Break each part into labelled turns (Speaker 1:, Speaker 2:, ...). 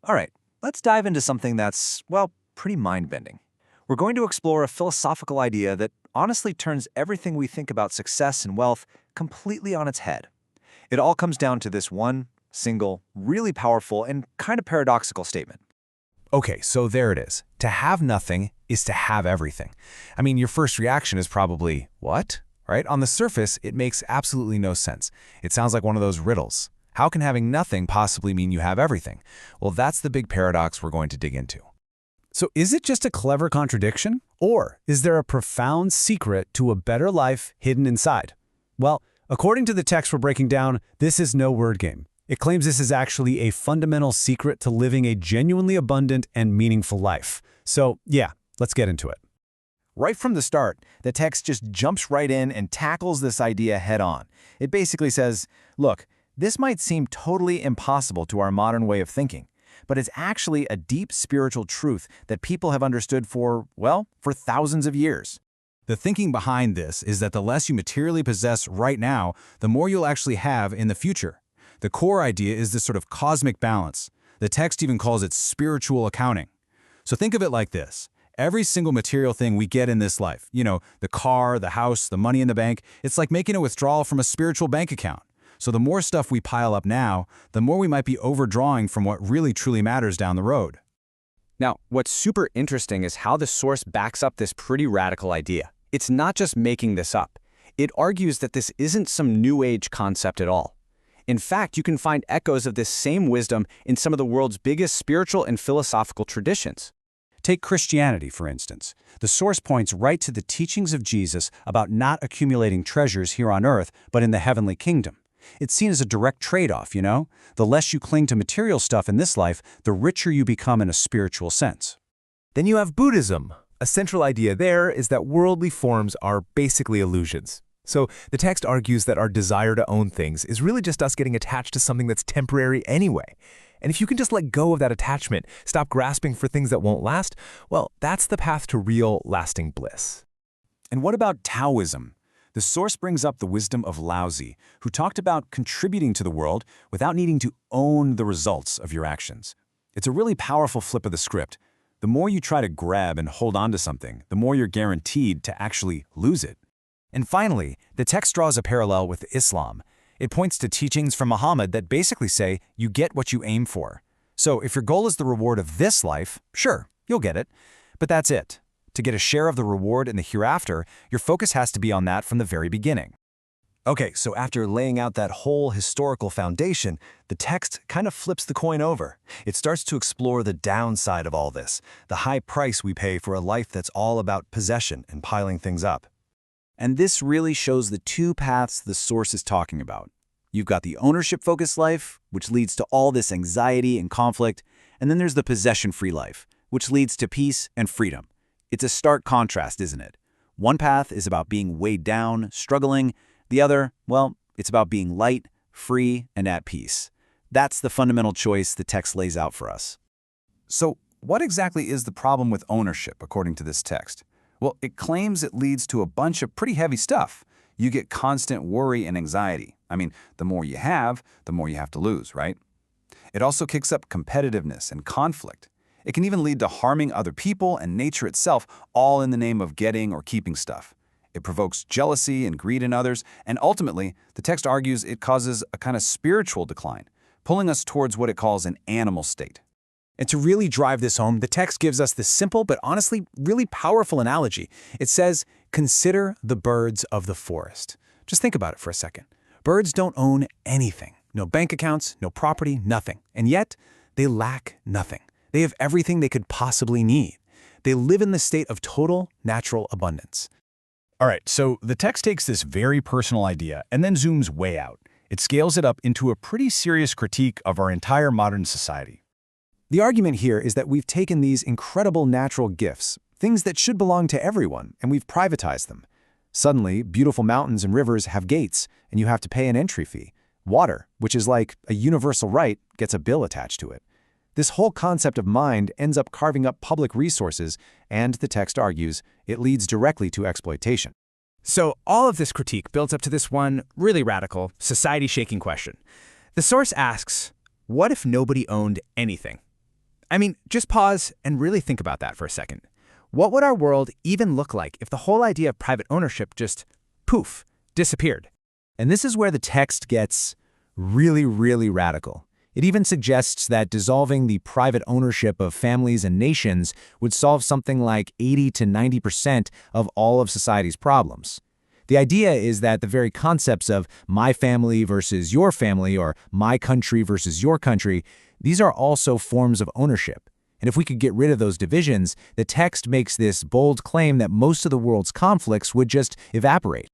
Speaker 1: All right, let's dive into something that's, well, pretty mind-bending. We're going to explore a philosophical idea that honestly turns everything we think about success and wealth completely on its head. It all comes down to this one, single, really powerful, and kind of paradoxical statement.
Speaker 2: Okay, so there it is. To have nothing is to have everything. I mean, your first reaction is probably, what? Right? On the surface, it makes absolutely no sense. It sounds like one of those riddles. How can having nothing possibly mean you have everything? Well, that's the big paradox we're going to dig into.
Speaker 3: So is it just a clever contradiction? Or is there a profound secret to a better life hidden inside? Well, according to the text we're breaking down, this is no word game. It claims this is actually a fundamental secret to living a genuinely abundant and meaningful life. So yeah, let's get into it.
Speaker 1: Right from the start, the text just jumps right in and tackles this idea head on. It basically says, look, this might seem totally impossible to our modern way of thinking, but it's actually a deep spiritual truth that people have understood for, well, for thousands of years.
Speaker 2: The thinking behind this is that the less you materially possess right now, the more you'll actually have in the future. The core idea is this sort of cosmic balance. The text even calls it spiritual accounting. So think of it like this. Every single material thing we get in this life, the car, the house, the money in the bank, it's like making a withdrawal from a spiritual bank account. So the more stuff we pile up now, the more we might be overdrawing from what really truly matters down the road.
Speaker 4: Now, what's super interesting is how the source backs up this pretty radical idea. It's not just making this up. It argues that this isn't some new age concept at all. In fact, you can find echoes of this same wisdom in some of the world's biggest spiritual and philosophical traditions.
Speaker 3: Take Christianity, for instance. The source points right to the teachings of Jesus about not accumulating treasures here on earth, but in the heavenly kingdom. It's seen as a direct trade-off, The less you cling to material stuff in this life, the richer you become in a spiritual sense.
Speaker 5: Then you have Buddhism. A central idea there is that worldly forms are basically illusions. So the text argues that our desire to own things is really just us getting attached to something that's temporary anyway. And if you can just let go of that attachment, stop grasping for things that won't last, well, that's the path to real, lasting bliss.
Speaker 2: And what about Taoism? The source brings up the wisdom of Laozi, who talked about contributing to the world without needing to own the results of your actions. It's a really powerful flip of the script. The more you try to grab and hold on to something, the more you're guaranteed to actually lose it. And finally, the text draws a parallel with Islam. It points to teachings from Muhammad that basically say you get what you aim for. So if your goal is the reward of this life, sure, you'll get it. But that's it. To get a share of the reward in the hereafter, your focus has to be on that from the very beginning.
Speaker 1: Okay, so after laying out that whole historical foundation, the text kind of flips the coin over. It starts to explore the downside of all this, the high price we pay for a life that's all about possession and piling things up.
Speaker 2: And this really shows the two paths the source is talking about. You've got the ownership-focused life, which leads to all this anxiety and conflict, and then there's the possession-free life, which leads to peace and freedom. It's a stark contrast, isn't it? One path is about being weighed down, struggling. The other, well, it's about being light, free, and at peace. That's the fundamental choice the text lays out for us. So, what exactly is the problem with ownership, according to this text? Well, it claims it leads to a bunch of pretty heavy stuff. You get constant worry and anxiety. I mean, the more you have to lose, right? It also kicks up competitiveness and conflict. It can even lead to harming other people and nature itself, all in the name of getting or keeping stuff. It provokes jealousy and greed in others, and ultimately, the text argues it causes a kind of spiritual decline, pulling us towards what it calls an animal state.
Speaker 3: And to really drive this home, the text gives us this simple but honestly really powerful analogy. It says, consider the birds of the forest. Just think about it for a second. Birds don't own anything. No bank accounts, no property, nothing. And yet, they lack nothing. They have everything they could possibly need. They live in the state of total natural abundance.
Speaker 2: All right, so the text takes this very personal idea and then zooms way out. It scales it up into a pretty serious critique of our entire modern society.
Speaker 3: The argument here is that we've taken these incredible natural gifts, things that should belong to everyone, and we've privatized them. Suddenly, beautiful mountains and rivers have gates, and you have to pay an entry fee. Water, which is like a universal right, gets a bill attached to it. This whole concept of mind ends up carving up public resources, and the text argues it leads directly to exploitation.
Speaker 6: So all of this critique builds up to this one really radical, society-shaking question. The source asks, what if nobody owned anything? I mean, just pause and really think about that for a second. What would our world even look like if the whole idea of private ownership just, poof, disappeared?
Speaker 2: And this is where the text gets really radical. It even suggests that dissolving the private ownership of families and nations would solve something like 80 to 90% of all of society's problems. The idea is that the very concepts of my family versus your family or my country versus your country, these are also forms of ownership. And if we could get rid of those divisions, the text makes this bold claim that most of the world's conflicts would just evaporate.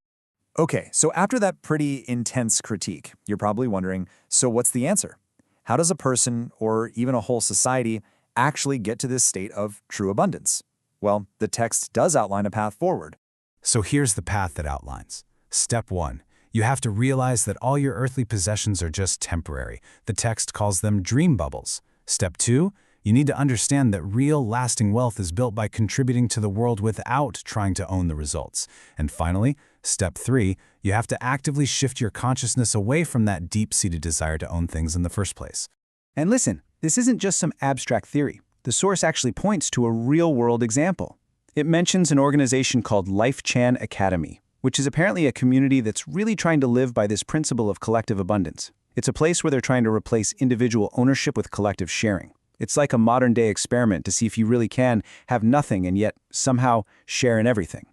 Speaker 3: Okay, so after that pretty intense critique, you're probably wondering, so what's the answer? How does a person, or even a whole society, actually get to this state of true abundance? Well, the text does outline a path forward.
Speaker 7: So here's the path that outlines. Step 1. You have to realize that all your earthly possessions are just temporary. The text calls them dream bubbles. Step 2. You need to understand that real, lasting wealth is built by contributing to the world without trying to own the results. And finally, step 3, you have to actively shift your consciousness away from that deep-seated desire to own things in the first place.
Speaker 2: And listen, this isn't just some abstract theory. The source actually points to a real-world example. It mentions an organization called LifeChan Academy, which is apparently a community that's really trying to live by this principle of collective abundance. It's a place where they're trying to replace individual ownership with collective sharing. It's like a modern-day experiment to see if you really can have nothing and yet somehow share in everything.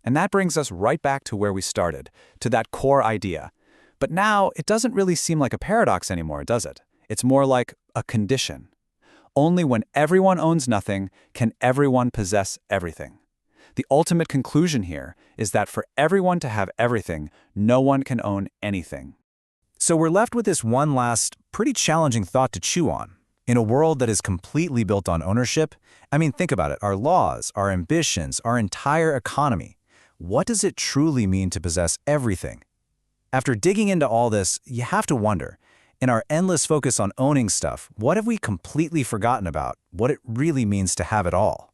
Speaker 4: And that brings us right back to where we started, to that core idea. But now, it doesn't really seem like a paradox anymore, does it? It's more like a condition. Only when everyone owns nothing can everyone possess everything. The ultimate conclusion here is that for everyone to have everything, no one can own anything.
Speaker 2: So we're left with this one last, pretty challenging thought to chew on. In a world that is completely built on ownership, I mean, think about it, our laws, our ambitions, our entire economy. What does it truly mean to possess everything? After digging into all this, you have to wonder, in our endless focus on owning stuff, what have we completely forgotten about what it really means to have it all?